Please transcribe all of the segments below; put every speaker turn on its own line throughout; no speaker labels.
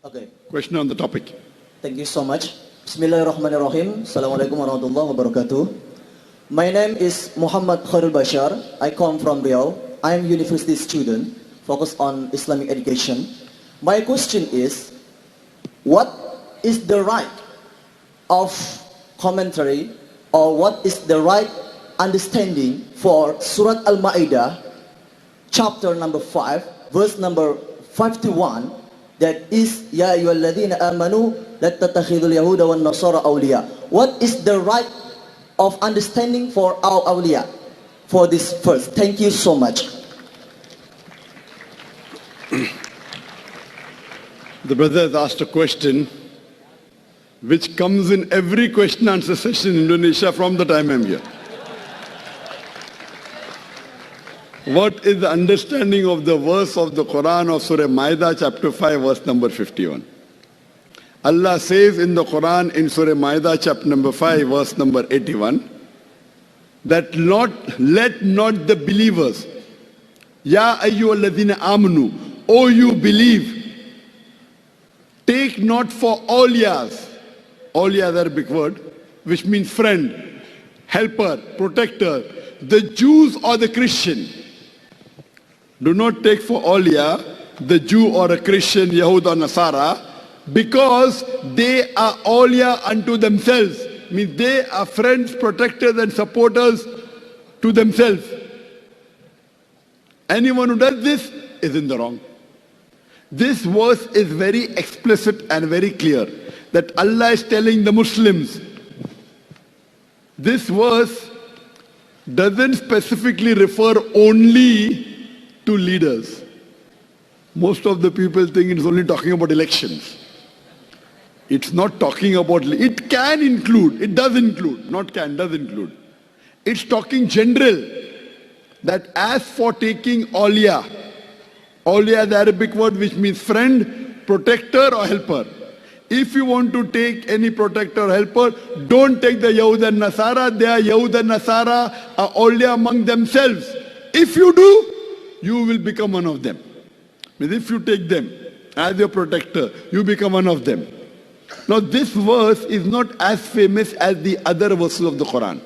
Okay.
Question on the topic.
Thank you so much. Bismillahirrahmanirrahim. Assalamualaikum warahmatullahi wabarakatuh. My name is Muhammad Khairul Bashar. I come from Riau. I am a university student focused on Islamic education. My question is, what is the right of commentary or what is the right understanding for Surah Al-Ma'idah, chapter number 5, verse number 51, that is, Ya ayyuhalladhina amanu la tattakhidul yahuda wan nasara awliya. What is the right of understanding for our awliya for this verse? Thank you so much.
The brother has asked a question which comes in every question answer session in Indonesia from the time I'm here. What is the understanding of the verse of the Quran of Surah Ma'idah chapter 5 verse number 51? Allah says in the Quran in Surah Ma'idah chapter number 5 verse number 81 that let not the believers, Ya ayyuhalladhina amanu, O you believe, take not for awliyas, awliya Arabic word, which means friend, helper, protector, the Jews or the Christian. Do not take for awliya the Jew or a Christian, Yahud or Nasara, because they are awliya unto themselves. Means they are friends, protectors and supporters to themselves. Anyone who does this is in the wrong. This verse is very explicit and very clear that Allah is telling the Muslims. This verse doesn't specifically refer only to leaders. Most of the people think it's only talking about elections. It's not talking about, it can include, it does include, not can, does include. It's talking general, that as for taking awliya, awliya is the Arabic word which means friend, protector or helper. If you want to take any protector or helper, don't take the Yahud and Nasara. They are Yahud and Nasara are awliya among themselves. If you do, you will become one of them. But if you take them as your protector, you become one of them. Now this verse is not as famous as the other verses of the Quran.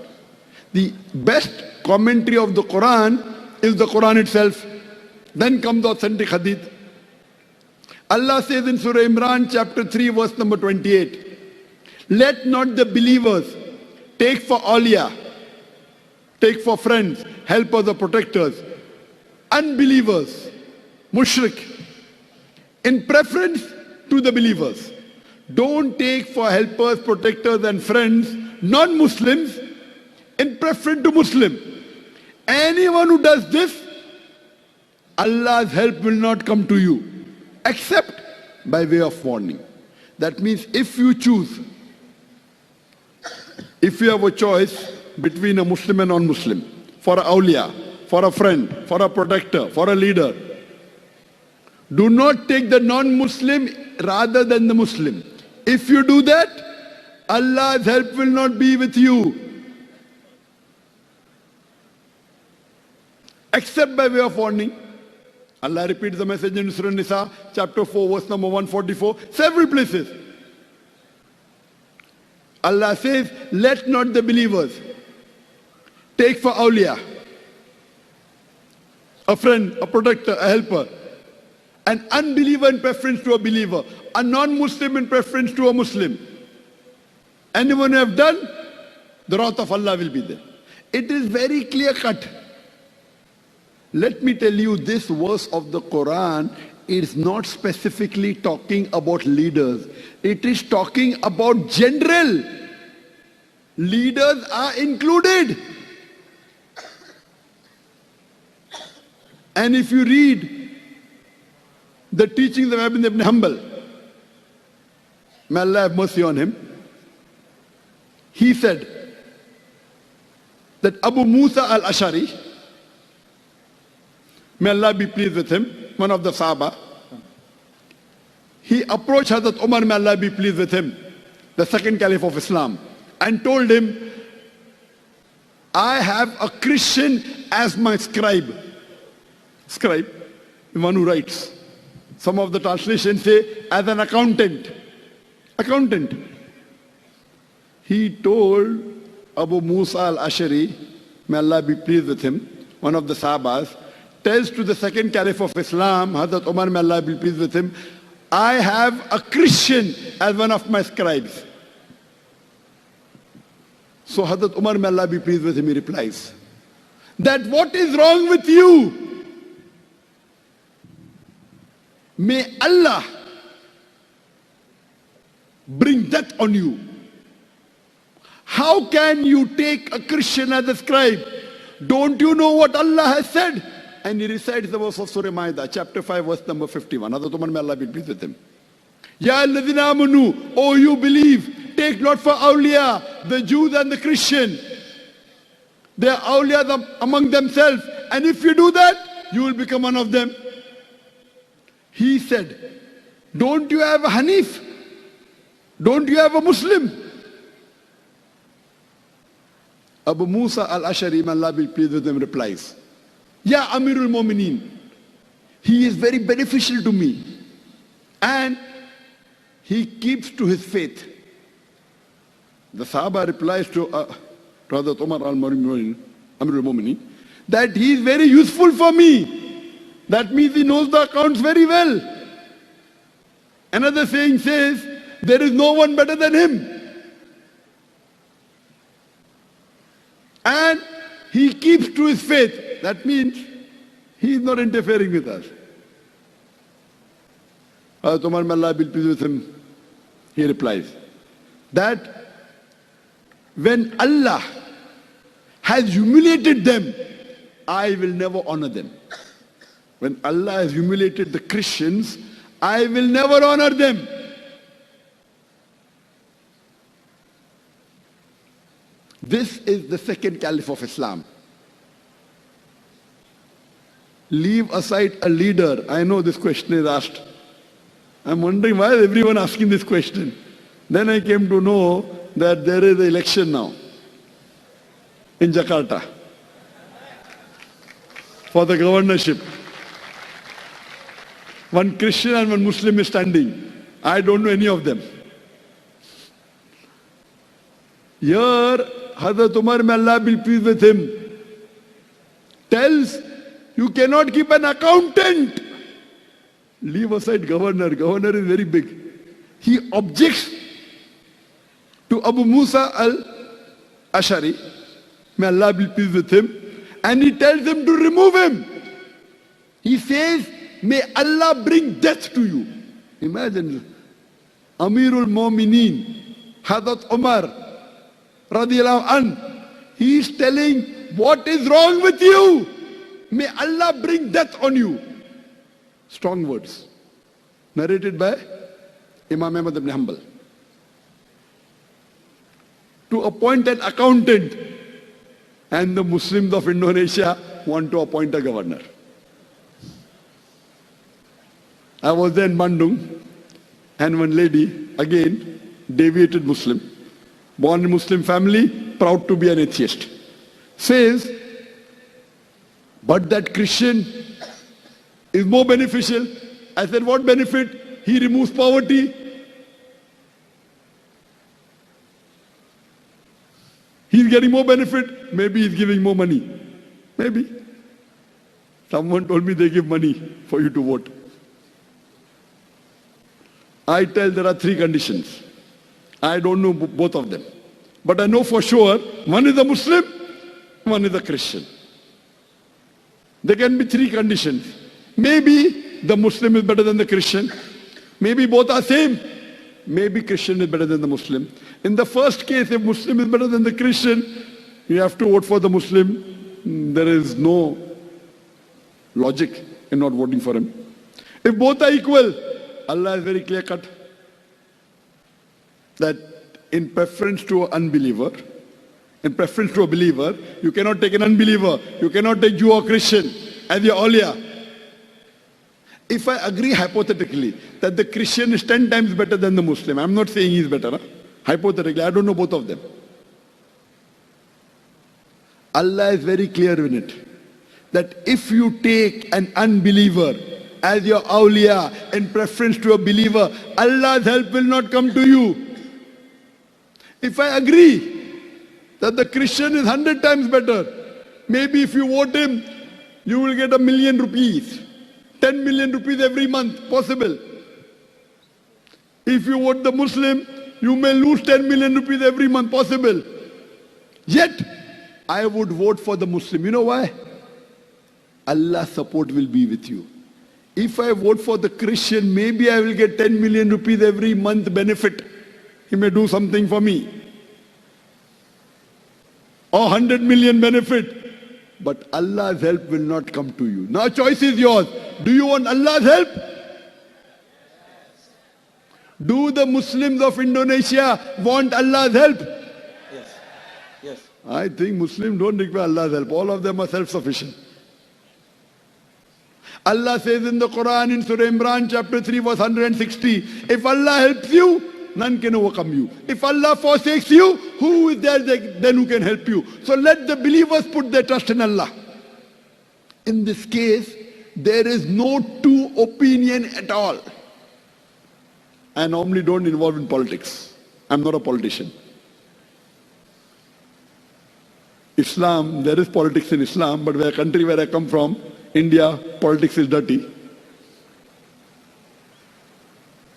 The best commentary of the Quran is the Quran itself. Then comes the authentic hadith. Allah says in Surah Imran chapter 3 verse number 28, let not the believers take for awliya, take for friends, helpers or protectors, unbelievers, mushrik, in preference to the believers. Don't take for helpers, protectors and friends, non-Muslims, in preference to Muslim. Anyone who does this, Allah's help will not come to you, except by way of warning. That means if you choose, if you have a choice between a Muslim and non-Muslim, for a awliya, for a friend, for a protector, for a leader, do not take the non-Muslim rather than the Muslim. If you do that, Allah's help will not be with you, except by way of warning. Allah repeats the message in Surah Nisa, chapter 4, verse number 144, several places. Allah says, let not the believers take for awliya, a friend, a protector, a helper, an unbeliever in preference to a believer, a non-Muslim in preference to a Muslim. Anyone who have done, the wrath of Allah will be there. It is very clear cut. Let me tell you, this verse of the Quran is not specifically talking about leaders. It is talking about general. Leaders are included. And if you read the teachings of Ibn Hanbal, may Allah have mercy on him, he said that Abu Musa al-Ashari, may Allah be pleased with him, one of the Sahaba, he approached Hazrat Umar, may Allah be pleased with him, the second caliph of Islam, and told him I have a Christian as my scribe. Scribe, the one who writes. Some of the translations say as an accountant. Accountant. He told Abu Musa al-Ashari, may Allah be pleased with him, one of the Sahabas, tells to the second caliph of Islam, Hazrat Umar, may Allah be pleased with him, I have a Christian as one of my scribes. So Hazrat Umar, may Allah be pleased with him, he replies, that what is wrong with you? May Allah bring death on you. How can you take a Christian as a scribe? Don't you know what Allah has said? And he recites the verse of Surah Ma'idah, chapter 5, verse number 51. Hazrat Umar, may Allah be pleased with him. Ya alladhina amanu, oh you believe, take not for awliya, the Jews and the Christian. They are awliya among themselves. And if you do that, you will become one of them. He said, don't you have a Hanif? Don't you have a Muslim? Abu Musa al-Ashari, may Allah be pleased with him, replies, Ya Amirul Mu'mineen, he is very beneficial to me and he keeps to his faith. The Sahaba replies to Hazrat Umar al-Amirul Mu'mineen that he is very useful for me. That means he knows the accounts very well. Another saying says, there is no one better than him. And he keeps to his faith. That means he is not interfering with us. Hazrat Umar, may Allah be pleased with him, he replies that when Allah has humiliated them, I will never honor them. When Allah has humiliated the Christians, I will never honor them. This is the second caliph of Islam. Leave aside a leader. I know this question is asked. I'm wondering why is everyone asking this question. Then I came to know that there is an election now in Jakarta for the governorship. One Christian and one Muslim is standing. I don't know any of them. Here, Hazrat Umar, may Allah be pleased with him, tells you cannot keep an accountant. Leave aside governor. Governor is very big. He objects to Abu Musa al-Ashari, may Allah be pleased with him, and he tells him to remove him. He says, may Allah bring death to you. Imagine, Amirul Mu'mineen, Hazrat Umar, radiyallahu an, he is telling, what is wrong with you? May Allah bring death on you. Strong words. Narrated by Imam Ahmad ibn Hanbal. To appoint an accountant, and the Muslims of Indonesia want to appoint a governor. I was there in Bandung, and one lady, again, deviated Muslim, born in Muslim family, proud to be an atheist, says, but that Christian is more beneficial. I said, what benefit? He removes poverty. He's getting more benefit. Maybe he's giving more money. Maybe. Someone told me they give money for you to vote. I tell there are 3 conditions. I don't know both of them. But I know for sure, one is a Muslim, one is a Christian. There can be 3 conditions. Maybe the Muslim is better than the Christian. Maybe both are same. Maybe Christian is better than the Muslim. In the first case, if Muslim is better than the Christian, you have to vote for the Muslim. There is no logic in not voting for him. If both are equal, Allah is very clear cut that in preference to an unbeliever, in preference to a believer, you cannot take an unbeliever, you cannot take Jew or Christian as your awliya. If I agree hypothetically that the Christian is 10 times better than the Muslim, I'm not saying he's better, huh? Hypothetically, I don't know both of them. Allah is very clear in it, that if you take an unbeliever as your awliya in preference to a believer, Allah's help will not come to you. If I agree that the Christian is 100 times better, maybe if you vote him, you will get 1 million rupees, 10 million rupees every month, possible. If you vote the Muslim, you may lose 10 million rupees every month, possible. Yet, I would vote for the Muslim. You know why? Allah's support will be with you. If I vote for the Christian, maybe I will get 10 million rupees every month benefit. He may do something for me. Or 100 million benefit. But Allah's help will not come to you. Now choice is yours. Do you want Allah's help? Do the Muslims of Indonesia want Allah's help?
Yes. Yes.
I think Muslims don't require Allah's help. All of them are self-sufficient. Allah says in the Quran in Surah Imran chapter 3 verse 160, if Allah helps you, none can overcome you. If Allah forsakes you, who is there then who can help you? So let the believers put their trust in Allah. In this case, there is no two opinion at all. I normally don't involve in politics. I'm not a politician. Islam, there is politics in Islam, but the country where I come from, India, politics is dirty.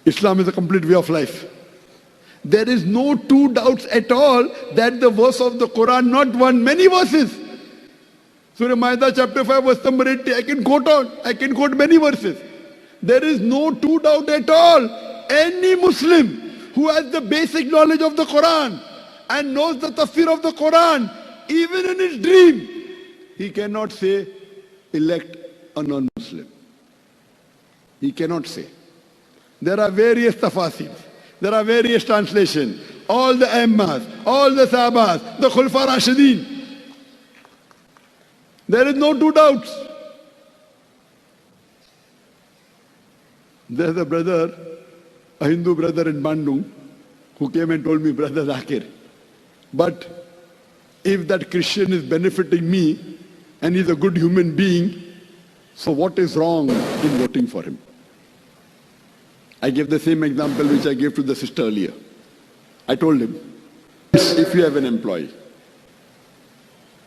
Islam is a complete way of life. There is no two doubts at all that the verse of the Quran, not one, many verses. Surah Ma'idah chapter 5 verse number 80, I can quote many verses. There is no two doubt at all. Any Muslim who has the basic knowledge of the Quran and knows the tafsir of the Quran, even in his dream, he cannot say, elect a non-Muslim. He cannot say. There are various tafasirs. There are various translations. All the Aimmas, all the Sahabas, the Khulfa Rashidin. There is no two doubts. There's a brother, a Hindu brother in Bandung, who came and told me, Brother Zakir, but if that Christian is benefiting me and he's a good human being, so what is wrong in voting for him? I gave the same example which I gave to the sister earlier. I told him, if you have an employee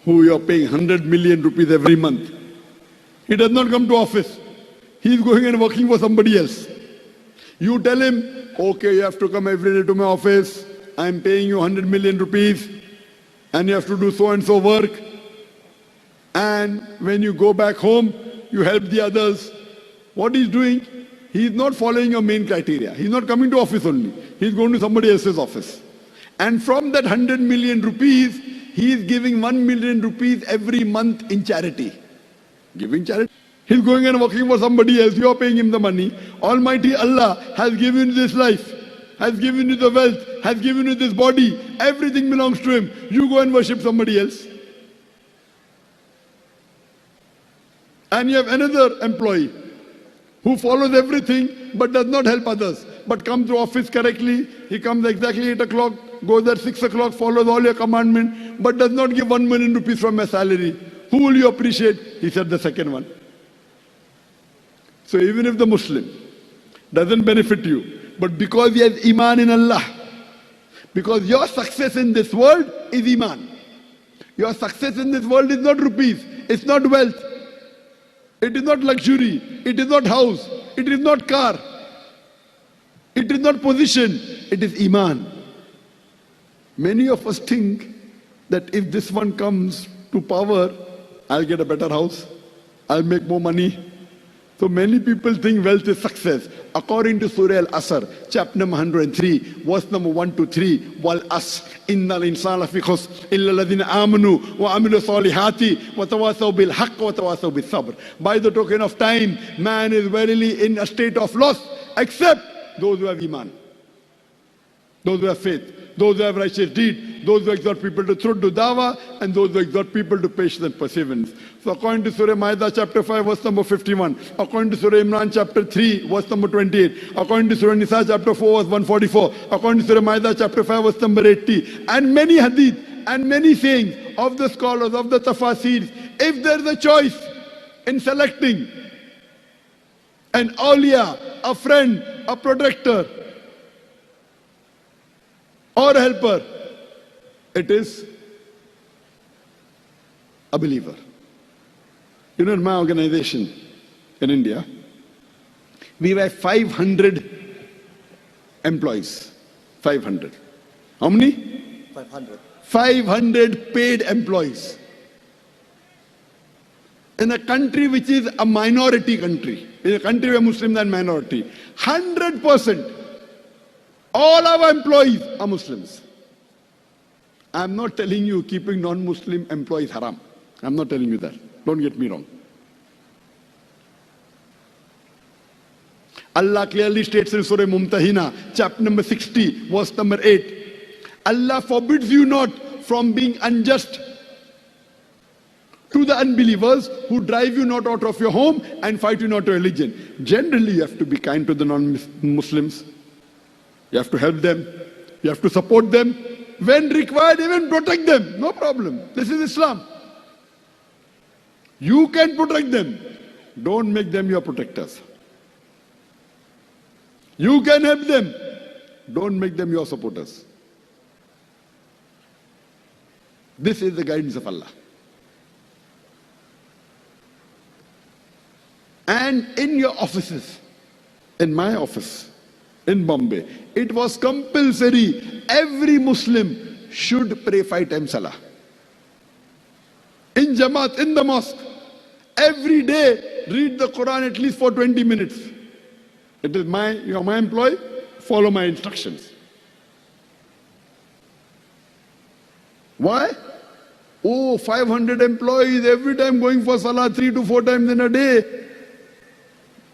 who you are paying 100 million rupees every month, he does not come to office. He is going and working for somebody else. You tell him, okay, you have to come every day to my office. I am paying you 100 million rupees and you have to do so and so work. And when you go back home, you help the others. What he's doing, he is not following your main criteria. He's not coming to office only. He's going to somebody else's office. And from that 100 million rupees, he is giving 1 million rupees every month in charity. Giving charity. He's going and working for somebody else. You are paying him the money. Almighty Allah has given you this life, has given you the wealth, has given you this body. Everything belongs to him. You go and worship somebody else. And you have another employee who follows everything but does not help others, but comes to office correctly. He comes exactly 8 o'clock, goes at 6 o'clock, follows all your commandments, but does not give 1 million rupees from his salary. Who will you appreciate? He said the second one. So even if the Muslim doesn't benefit you, but because he has Iman in Allah, because your success in this world is Iman. Your success in this world is not rupees, it's not wealth, it is not luxury, it is not house, it is not car, it is not position, it is Iman. Many of us think that if this one comes to power, I'll get a better house, I'll make more money. So many people think wealth is success. According to Surah Al-Asr, chapter number 103, verse number 1 to 3, Wal As, Innal insana fi khusr, illa alladhina amanu wa amilu salihati wa tawasaw bil haqq wa tawasaw bis sabr. By the token of time, man is verily in a state of loss, except those who have Iman. those who have faith, those who have righteous deed, those who exhort people to truth, to dawah, and those who exhort people to patience and perseverance. So according to Surah Ma'idah chapter 5 verse number 51, according to Surah Imran chapter 3 verse number 28, according to Surah Nisa chapter 4 verse 144, according to Surah Ma'idah chapter 5 verse number 80, and many hadith and many sayings of the scholars, of the tafasirs, if there is a choice in selecting an awliya, a friend, a protector, or a helper, it is a believer. You know, in my organization in India, we have 500 employees. 500. How many?
500.
500 paid employees. In a country which is a minority country, in a country where Muslims are minority, 100%, all our employees are Muslims. I'm not telling you keeping non-Muslim employees haram. I'm not telling you that. Don't get me wrong. Allah clearly states in Surah Mumtahina, chapter number 60, verse number 8, Allah forbids you not from being unjust to the unbelievers who drive you not out of your home and fight you not to religion. Generally, you have to be kind to the non-Muslims. You have to help them. You have to support them. When required, even protect them. No problem. This is Islam. You can protect them. Don't make them your protectors. You can help them. Don't make them your supporters. This is the guidance of Allah. And in your offices, in my office, in Bombay, it was compulsory. Every Muslim should pray 5 times Salah. In Jamaat, in the mosque, every day read the Quran at least for 20 minutes. It is you are my employee, follow my instructions. Why? Oh, 500 employees every time going for Salah 3 to 4 times in a day.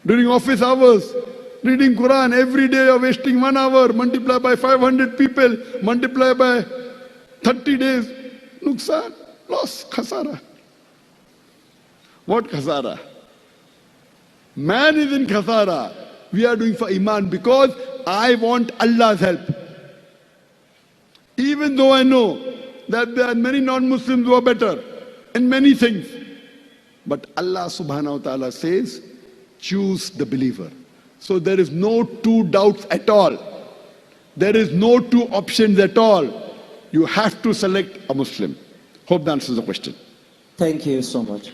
During office hours, reading Quran every day, you're wasting 1 hour, multiply by 500 people, multiply by 30 days. Nuksan, loss, khasara. What khasara? Man is in khasara. We are doing for Iman because I want Allah's help. Even though I know that there are many non-Muslims who are better in many things. But Allah subhanahu wa ta'ala says, choose the believer. So there is no 2 doubts at all. There is no 2 options at all. You have to select a Muslim. Hope that answers the question.
Thank you so much.